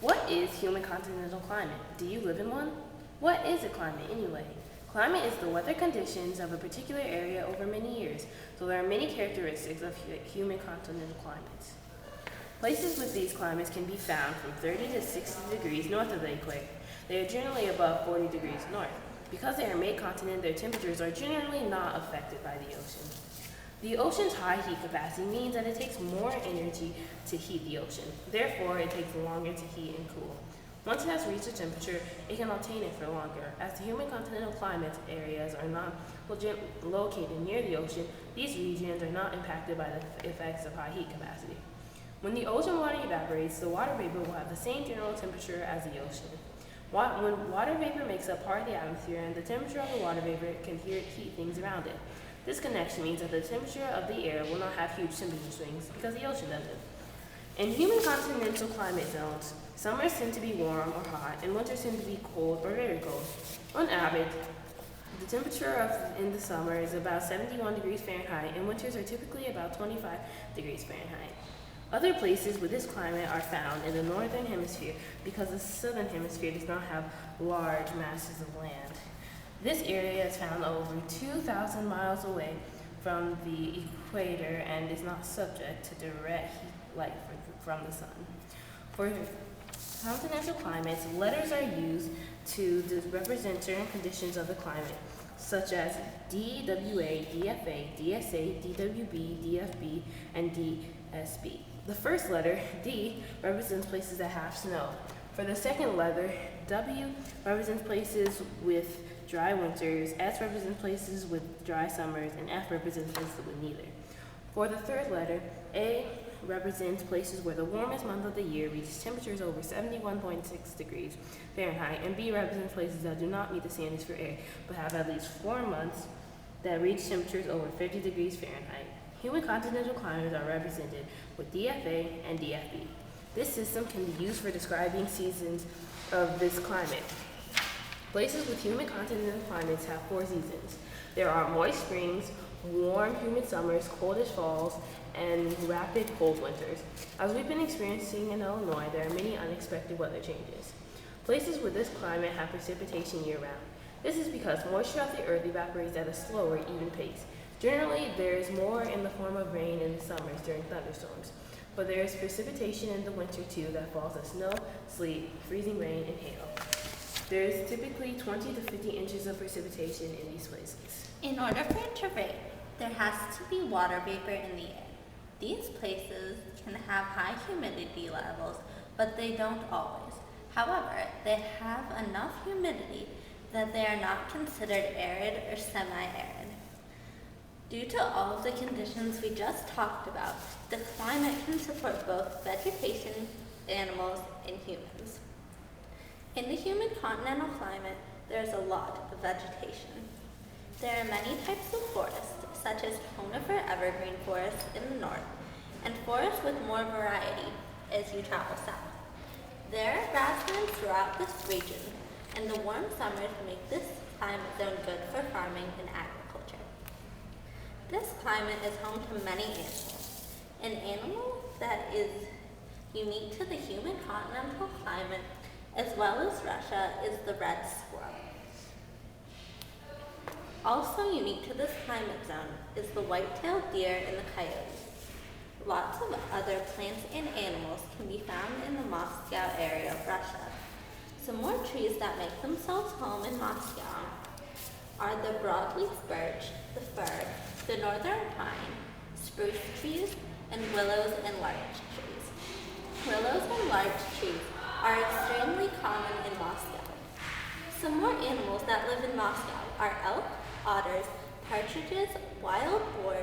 What is humid continental climate? Do you live in one? What is a climate anyway? Climate is the weather conditions of a particular area over many years, so there are many characteristics of humid continental climates. Places with these climates can be found from 30 to 60 degrees north of the equator. They are generally above 40 degrees north. Because they are mid-continent, their temperatures are generally not affected by the ocean. The ocean's high heat capacity means that it takes more energy to heat the ocean. Therefore, it takes longer to heat and cool. Once it has reached a temperature, it can obtain it for longer. As the humid continental climate areas are not located near the ocean, these regions are not impacted by the effects of high heat capacity. When the ocean water evaporates, the water vapor will have the same general temperature as the ocean. When water vapor makes up part of the atmosphere, and the temperature of the water vapor can heat things around it. This connection means that the temperature of the air will not have huge temperature swings because the ocean doesn't. In humid continental climate zones, summers tend to be warm or hot, and winters tend to be cold or very cold. On average, the temperature in the summer is about 71 degrees Fahrenheit, and winters are typically about 25 degrees Fahrenheit. Other places with this climate are found in the northern hemisphere because the southern hemisphere does not have large masses of land. This area is found over 2,000 miles away from the equator and is not subject to direct heat light from the sun. For continental climates, letters are used to represent certain conditions of the climate, such as DWA, DFA, DSA, DWB, DFB, and DSB. The first letter, D, represents places that have snow. For the second letter, W, represents places with dry winters, S represents places with dry summers, and F represents places with neither. For the third letter, A represents places where the warmest month of the year reaches temperatures over 71.6 degrees Fahrenheit, and B represents places that do not meet the standards for air, but have at least 4 months that reach temperatures over 50 degrees Fahrenheit. Humid continental climates are represented with DFA and DFB. This system can be used for describing seasons of this climate. Places with humid continental climates have 4 seasons. There are moist springs, warm, humid summers, coldish falls, and rapid cold winters. As we've been experiencing in Illinois, there are many unexpected weather changes. Places with this climate have precipitation year-round. This is because moisture of the earth evaporates at a slower, even pace. Generally, there is more in the form of rain in the summers during thunderstorms, but there is precipitation in the winter too that falls as snow, sleet, freezing rain, and hail. There is typically 20 to 50 inches of precipitation in these places. In order for it to rain, there has to be water vapor in the air. These places can have high humidity levels, but they don't always. However, they have enough humidity that they are not considered arid or semi-arid. Due to all of the conditions we just talked about, the climate can support both vegetation, animals, and humans. In the humid continental climate, there is a lot of vegetation. There are many types of forests, such as conifer evergreen forests in the north, and forests with more variety as you travel south. There are grasslands throughout this region, and the warm summers make this climate zone good for farming and agriculture. This climate is home to many animals. An animal that is unique to the humid continental climate, as well as Russia, is the red squirrel. Also unique to this climate zone is the white-tailed deer and the coyote. Lots of other plants and animals can be found in the Moscow area of Russia. Some more trees that make themselves home in Moscow are the broadleaf birch, the fir, the northern pine, spruce trees, and willows and larch trees. Willows and larch trees are extremely common in Moscow. Some more animals that live in Moscow are elk, otters, partridges, wild boar,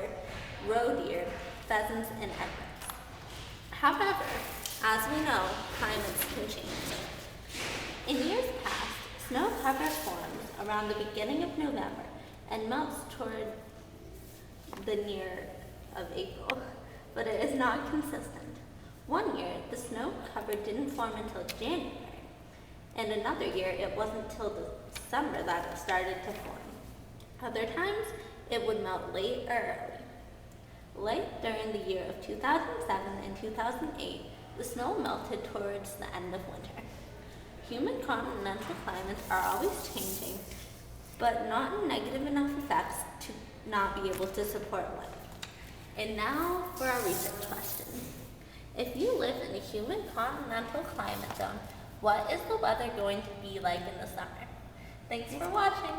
roe deer, pheasants, and egrets. However, as we know, climates can change. In years past, snow cover forms around the beginning of November and melts toward the near of April, but it is not consistent. One year, the snow cover didn't form until January, and another year it wasn't till the summer that it started to form. Other times, it would melt late or early. Late during the year of 2007 and 2008, The snow melted towards the end of winter. Humid continental climates are always changing, but not in negative enough effects to not be able to support life. And now for our research question. If you live in a humid continental climate zone, what is the weather going to be like in the summer? Thanks for watching.